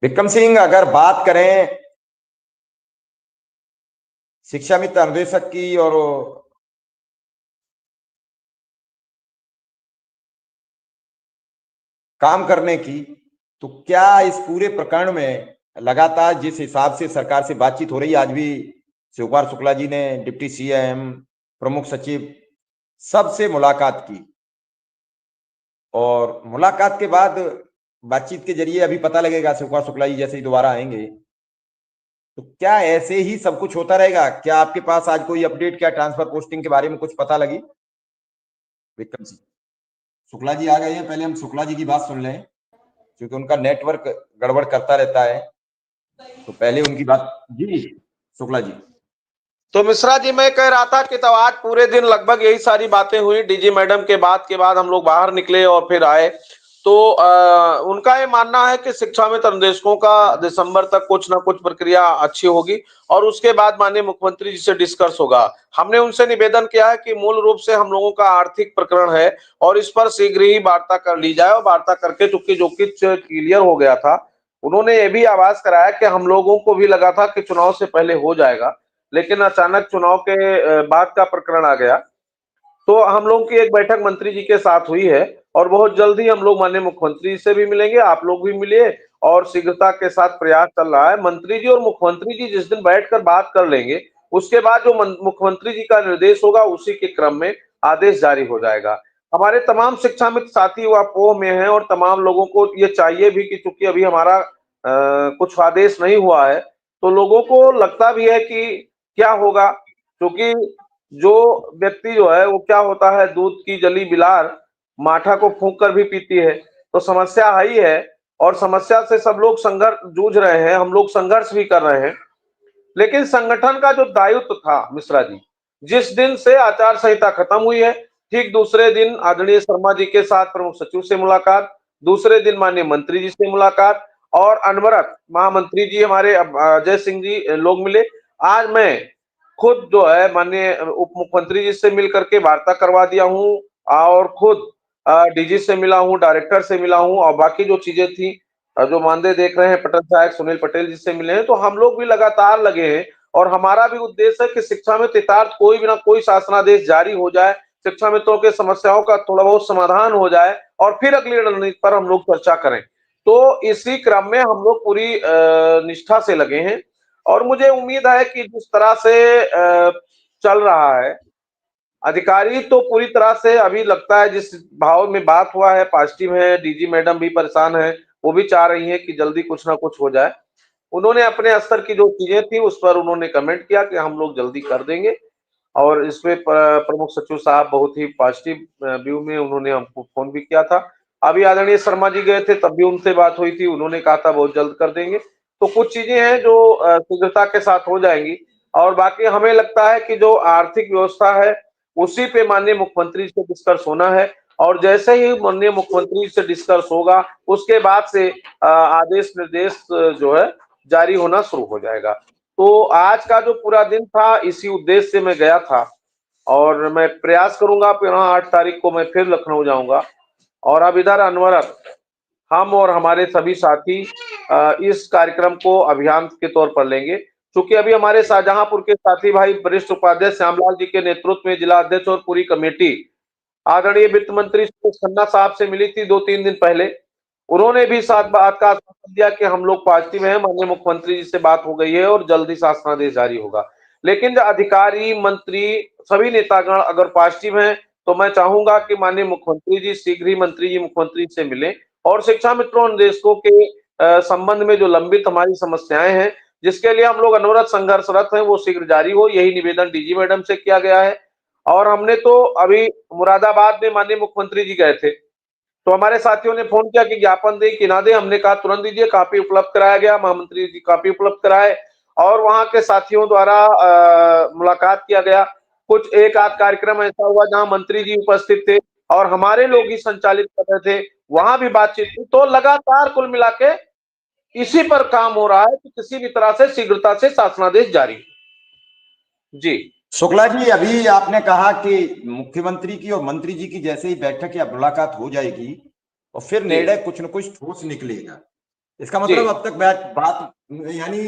विक्रम सिंह, अगर बात करें शिक्षा मित्र अनुदेशक की और काम करने की, तो क्या इस पूरे प्रकरण में लगातार जिस हिसाब से सरकार से बातचीत हो रही है, आज भी शिव कुमार शुक्ला जी ने डिप्टी सीएम, प्रमुख सचिव सबसे मुलाकात की, और मुलाकात के बाद बातचीत के जरिए अभी पता लगेगा शिव कुमार शुक्ला जी जैसे ही दोबारा आएंगे, तो क्या ऐसे ही सब कुछ होता रहेगा? क्या आपके पास आज कोई अपडेट, क्या ट्रांसफर पोस्टिंग के बारे में कुछ पता लगी? विक्रम सिंह शुक्ला जी आ गए हैं, पहले हम शुक्ला जी की बात सुन लें क्योंकि उनका नेटवर्क गड़बड़ करता रहता है, तो पहले उनकी बात। जी शुक्ला जी। तो मिश्रा जी, मैं कह रहा था कि तो आज पूरे दिन लगभग यही सारी बातें हुई। डीजी मैडम के बाद हम लोग बाहर निकले और फिर आए तो उनका ये मानना है कि शिक्षा मित्र अनुदेशकों का दिसंबर तक कुछ ना कुछ प्रक्रिया अच्छी होगी और उसके बाद माननीय मुख्यमंत्री जी से डिस्कस होगा। हमने उनसे निवेदन किया है कि मूल रूप से हम लोगों का आर्थिक प्रकरण है और इस पर शीघ्र ही वार्ता कर ली जाए, और वार्ता करके चूंकि जो कुछ क्लियर हो गया था, उन्होंने ये भी आभास कराया कि हम लोगों को भी लगा था कि चुनाव से पहले हो जाएगा, लेकिन अचानक चुनाव के बाद का प्रकरण आ गया। तो हम लोग की एक बैठक मंत्री जी के साथ हुई है और बहुत जल्द ही हम लोग माननीय मुख्यमंत्री से भी मिलेंगे, आप लोग भी मिलिए, और शीघ्रता के साथ प्रयास चल रहा है। मंत्री जी और मुख्यमंत्री जी जिस दिन बैठकर बात कर लेंगे, उसके बाद जो मुख्यमंत्री जी का निर्देश होगा उसी के क्रम में आदेश जारी हो जाएगा। हमारे तमाम शिक्षा मित्र साथी वापोह में हैं और तमाम लोगों को ये चाहिए भी कि चूंकि अभी हमारा कुछ आदेश नहीं हुआ है, तो लोगों को लगता भी है कि क्या होगा, क्योंकि जो व्यक्ति जो है वो क्या होता है, दूध की जली बिलार माठा को फूंक कर भी पीती है। तो समस्या है ही है और समस्या से सब लोग संघर्ष जूझ रहे हैं, हम लोग संघर्ष भी कर रहे हैं। लेकिन संगठन का जो दायित्व था मिश्रा जी, जिस दिन से आचार संहिता खत्म हुई है, ठीक दूसरे दिन आदरणीय शर्मा जी के साथ प्रमुख सचिव से मुलाकात, दूसरे दिन माननीय मंत्री जी से मुलाकात, और अनवरत महामंत्री जी हमारे अजय सिंह जी लोग मिले। आज मैं खुद जो है माननीय उप मुख्यमंत्री जी से मिल करके वार्ता करवा दिया हूँ और खुद डीजी से मिला हूँ, डायरेक्टर से मिला हूँ, और बाकी जो चीजें थी जो मानदेय देख रहे हैं पटेल साहब सुनील पटेल जी से मिले हैं। तो हम लोग भी लगातार लगे हैं और हमारा भी उद्देश्य है कि शिक्षा में तितार्थ कोई भी ना कोई शासनादेश जारी हो जाए, शिक्षा मित्रों के समस्याओं का थोड़ा बहुत समाधान हो जाए और फिर अगली रणनीति पर हम लोग चर्चा करें। तो इसी क्रम में हम लोग पूरी निष्ठा से लगे हैं और मुझे उम्मीद है कि जिस तरह से चल रहा है, अधिकारी तो पूरी तरह से अभी लगता है जिस भाव में बात हुआ है पॉजिटिव है। डीजी मैडम भी परेशान है, वो भी चाह रही है कि जल्दी कुछ ना कुछ हो जाए। उन्होंने अपने स्तर की जो चीजें थी उस पर उन्होंने कमेंट किया कि हम लोग जल्दी कर देंगे, और इसमें प्रमुख सचिव साहब बहुत ही पॉजिटिव व्यू में उन्होंने हमको फोन भी किया था। अभी आदरणीय शर्मा जी गए थे तब भी उनसे बात हुई थी, उन्होंने कहा था बहुत जल्द कर देंगे। तो कुछ चीजें हैं जो शीघ्रता के साथ हो जाएंगी, और बाकी हमें लगता है कि जो आर्थिक व्यवस्था है उसी पे माननीय मुख्यमंत्री से डिस्कस होना है, और जैसे ही माननीय मुख्यमंत्री से डिस्कस होगा उसके बाद से आदेश निर्देश जो है जारी होना शुरू हो जाएगा। तो आज का जो पूरा दिन था इसी उद्देश्य से मैं गया था, और मैं प्रयास करूंगा फिर 8 तारीख को मैं फिर लखनऊ जाऊंगा, और अब इधर अनवरत हम और हमारे सभी साथी इस कार्यक्रम को अभियान के तौर पर लेंगे। क्योंकि अभी हमारे शाहजहांपुर के साथी भाई वरिष्ठ उपाध्यक्ष श्यामलाल जी के नेतृत्व में जिला अध्यक्ष और पूरी कमेटी आदरणीय वित्त मंत्री खन्ना साहब से मिली थी 2-3 दिन पहले। उन्होंने भी साथ बात का आश्वासन दिया कि हम लोग पॉजिटिव हैं, माननीय मुख्यमंत्री जी से बात हो गई है और जल्द ही शासनादेश जारी होगा। लेकिन जो अधिकारी मंत्री सभी नेतागण अगर पॉजिटिव हैं, तो मैं चाहूंगा कि माननीय मुख्यमंत्री जी शीघ्र ही मंत्री जी मुख्यमंत्री से मिले और शिक्षा मित्रों निदेशकों के संबंध में जो लंबित हमारी समस्याएं हैं जिसके लिए हम लोग अनवरत संघर्षरत हैं वो शीघ्र जारी हो, यही निवेदन डीजी मैडम से किया गया है। और हमने तो अभी मुरादाबाद में माननीय मुख्यमंत्री जी गए थे, तो हमारे साथियों ने फोन किया कि ज्ञापन दे कि ना दे, हमने कहा तुरंत दीजिए। कापी उपलब्ध कराया गया, महामंत्री जी कापी उपलब्ध कराए और वहां के साथियों द्वारा मुलाकात किया गया। कुछ एक आध कार्यक्रम ऐसा हुआ जहां मंत्री जी उपस्थित थे और हमारे लोग ही संचालित कर रहे थे, वहां भी बातचीत हुई। तो लगातार कुल मिला के इसी पर काम हो रहा है कि किसी भी तरह से शीघ्रता से शासनादेश जारी। जी शुक्ला जी, अभी आपने कहा कि मुख्यमंत्री की और मंत्री जी की जैसे ही बैठक या मुलाकात हो जाएगी और फिर निर्णय कुछ न कुछ ठोस निकलेगा, इसका जी मतलब अब तक बात यानी